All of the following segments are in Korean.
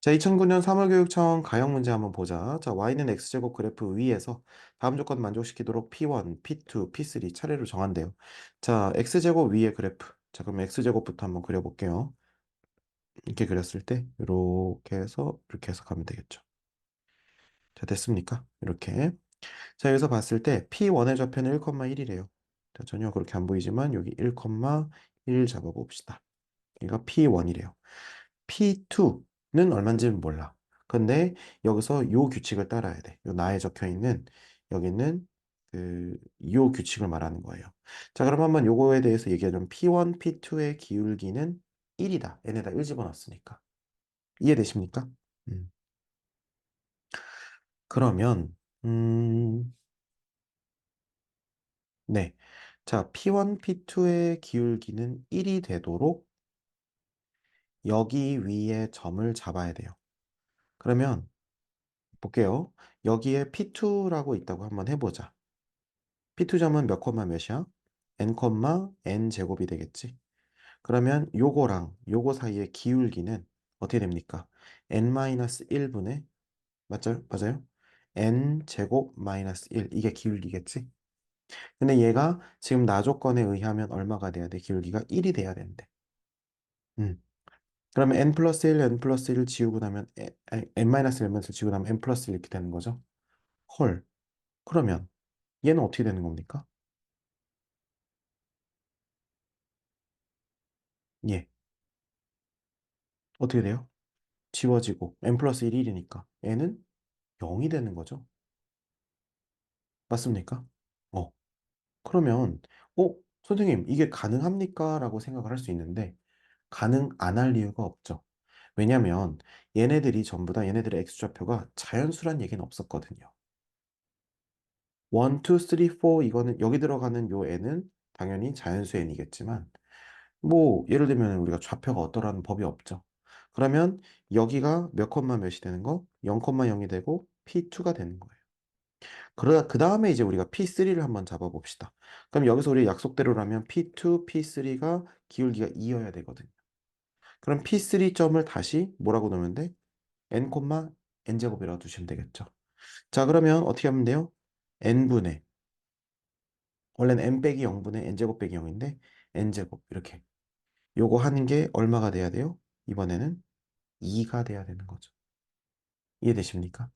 자, 2009년 3월 교육청 가형 문제 한번 보자. 자, y는 x제곱 그래프 위에서 다음 조건 만족시키도록 P1, P2, P3 차례로 정한대요. 자, x제곱 위의 그래프. 자, 그럼 x제곱부터 한번 그려볼게요. 이렇게 그렸을 때 이렇게 해서 가면 되겠죠. 자, 됐습니까? 이렇게. 자, 여기서 봤을 때 P1의 좌표는 1,1이래요. 자, 전혀 그렇게 안 보이지만 여기 1,1 잡아봅시다. 얘가 P1이래요. P2는 얼마인지는 몰라. 근데 여기서 요 규칙을 따라야 돼. 요 나에 적혀 있는 여기는 요 규칙을 말하는 거예요. 자, 그럼 한번 요거에 대해서 얘기하자면 P1, P2의 기울기는 1이다. 얘네다 1 집어넣었으니까. 이해되십니까? 음. 그러면 네. 자, P1, P2의 기울기는 1이 되도록 여기 위에 점을 잡아야 돼요. 그러면 볼게요. 여기에 P2라고 있다고 한번 해보자. P2점은 몇 콤마 몇이야? n 콤마 n 제곱이 되겠지. 그러면 요거랑 요거 사이의 기울기는 어떻게 됩니까? n-1분의 맞죠? 맞아요? n 제곱 마이너스 1 이게 기울기겠지? 근데 얘가 지금 나 조건에 의하면 얼마가 돼야 돼? 기울기가 1이 돼야 되는데. 음. 그러면 n 플러스 1, n 플러스 1을 지우고 나면 n 마이너스 1을 지우고 나면 n 플러스 1 이렇게 되는 거죠. 헐. 그러면 얘는 어떻게 되는 겁니까? 예. 어떻게 돼요? 지워지고 n 플러스 1이 1이니까 n은 0이 되는 거죠. 맞습니까? 어. 그러면 선생님 이게 가능합니까? 라고 생각을 할 수 있는데 가능 안 할 이유가 없죠. 왜냐면 얘네들이 전부 다 얘네들의 x좌표가 자연수란 얘기는 없었거든요. 1, 2, 3, 4 이거는 여기 들어가는 요 n은 당연히 자연수 n이겠지만 뭐 예를 들면 우리가 좌표가 어떠라는 법이 없죠. 그러면 여기가 몇 콤마 몇이 되는 거? 0,0이 되고 P2가 되는 거예요. 그러다 그 다음에 이제 우리가 P3를 한번 잡아봅시다. 그럼 여기서 우리 약속대로라면 P2, P3가 기울기가 2여야 되거든요. 그럼 P3 점을 다시 뭐라고 넣으면 돼? n, n제곱이라고 두시면 되겠죠. 자, 그러면 어떻게 하면 돼요? n분의 원래는 n 빼기 0분의 n제곱 빼기 0인데 n제곱 이렇게 요거 하는 게 얼마가 돼야 돼요? 이번에는 2가 돼야 되는 거죠. 이해되십니까?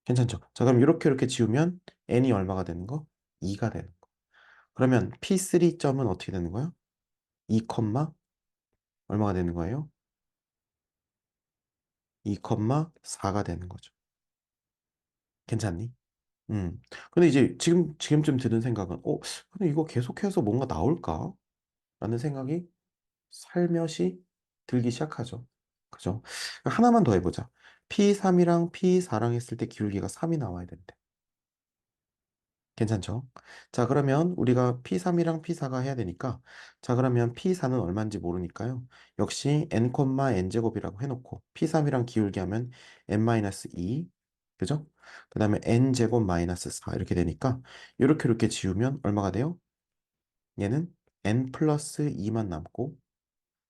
괜찮죠? 자, 그럼 이렇게 지우면 n이 얼마가 되는 거? 2가 되는 거. 그러면 P3 점은 어떻게 되는 거야? 2, 얼마가 되는 거예요? 2, 4가 되는 거죠. 괜찮니? 음. 근데 이제 지금쯤 드는 생각은, 근데 이거 계속해서 뭔가 나올까? 라는 생각이 살며시 들기 시작하죠. 그죠? 하나만 더 해보자. P3이랑 P4랑 했을 때 기울기가 3이 나와야 된대. 괜찮죠? 자, 그러면 우리가 P3이랑 P4가 해야 되니까, 자, 그러면 P4는 얼마인지 모르니까요. 역시 n, n제곱이라고 해놓고, P3이랑 기울기 하면 n-2, 그죠? 그 다음에 n제곱 마이너스 4 이렇게 되니까, 이렇게 지우면 얼마가 돼요? 얘는 n 플러스 2만 남고,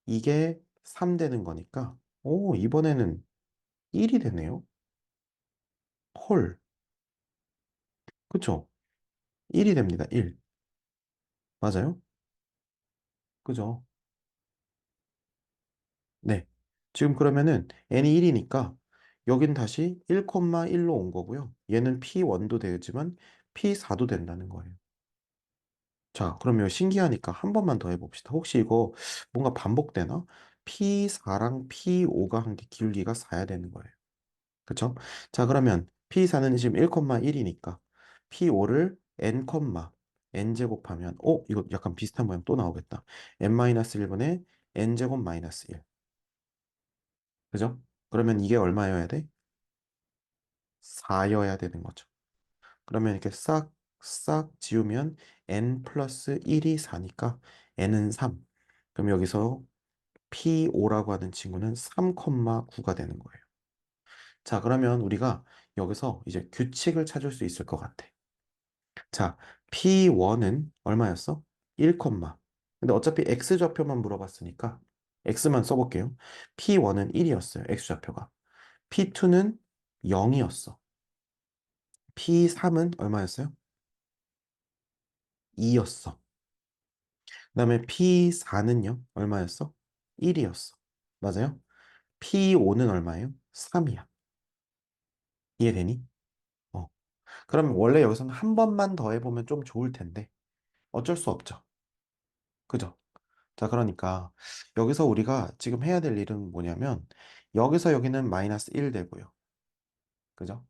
이게 3 되는 거니까, 이번에는 1이 되네요. 헐, 그쵸? 1이 됩니다. 1. 맞아요? 그죠? 네. 지금 그러면은 n이 1이니까 여긴 다시 1,1로 온 거고요. 얘는 P1도 되지만 P4도 된다는 거예요. 자, 그러면 신기하니까 한 번만 더 해봅시다. 혹시 이거 뭔가 반복되나? P4랑 P5가 한 게 기울기가 4야 되는 거예요. 그쵸? 자, 그러면 P4는 지금 1,1이니까 P5를 n 제곱하면 이거 약간 비슷한 모양 또 나오겠다. n-1분의 n제곱 마이너스 1. 그죠? 그러면 이게 얼마여야 돼? 4여야 되는 거죠. 그러면 이렇게 싹 지우면 n 플러스 1이 4니까 n은 3. 그럼 여기서 P5라고 하는 친구는 3,9가 되는 거예요. 자, 그러면 우리가 여기서 이제 규칙을 찾을 수 있을 것 같아. 자, P1은 얼마였어? 1, 근데 어차피 X좌표만 물어봤으니까 x만 써볼게요. P1은 1이었어요. x좌표가. P2는 0이었어. P3은 얼마였어요? 2였어. 그다음에 P4는요? 얼마였어? 1이었어. 맞아요? P5는 얼마예요? 3이야. 이해되니? 어. 그럼 원래 여기서는 한 번만 더 해보면 좀 좋을 텐데 어쩔 수 없죠. 그죠? 자, 그러니까 여기서 우리가 지금 해야 될 일은 뭐냐면 여기서 여기는 마이너스 1 되고요. 그죠?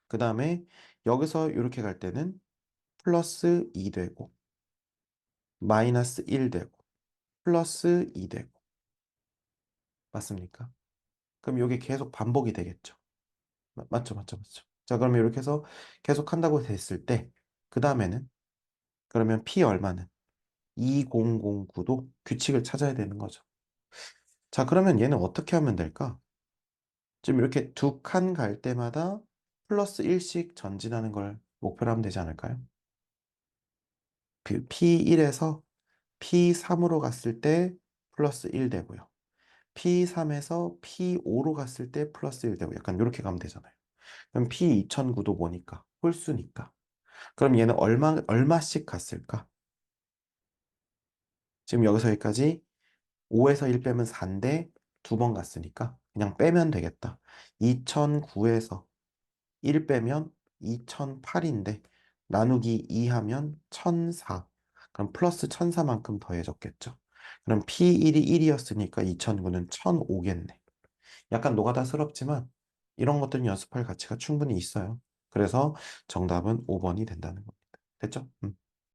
그 다음에 여기서 이렇게 갈 때는 플러스 2 되고 마이너스 1 되고 플러스 2 되고 맞습니까? 그럼 이게 계속 반복이 되겠죠. 맞죠, 맞죠, 맞죠. 자, 그러면 이렇게 해서 계속 한다고 됐을 때 그 다음에는 그러면 P 얼마는 2009도 규칙을 찾아야 되는 거죠. 자, 그러면 얘는 어떻게 하면 될까? 지금 이렇게 두 칸 갈 때마다 플러스 1씩 전진하는 걸 목표로 하면 되지 않을까요? P1에서 P3으로 갔을 때 플러스 1 되고요. P3에서 P5로 갔을 때 플러스 1 되고 약간 이렇게 가면 되잖아요. 그럼 P2009도 뭐니까? 홀수니까. 그럼 얘는 얼마씩 갔을까? 지금 여기서 여기까지 5에서 1 빼면 4인데 두 번 갔으니까 그냥 빼면 되겠다. 2009에서 1 빼면 2008인데 나누기 2 하면 1004. 그럼 플러스 1004만큼 더해졌겠죠. 그럼 P1이 1이었으니까 2009는 1005겠네. 약간 노가다스럽지만 이런 것들은 연습할 가치가 충분히 있어요. 그래서 정답은 5번이 된다는 겁니다. 됐죠?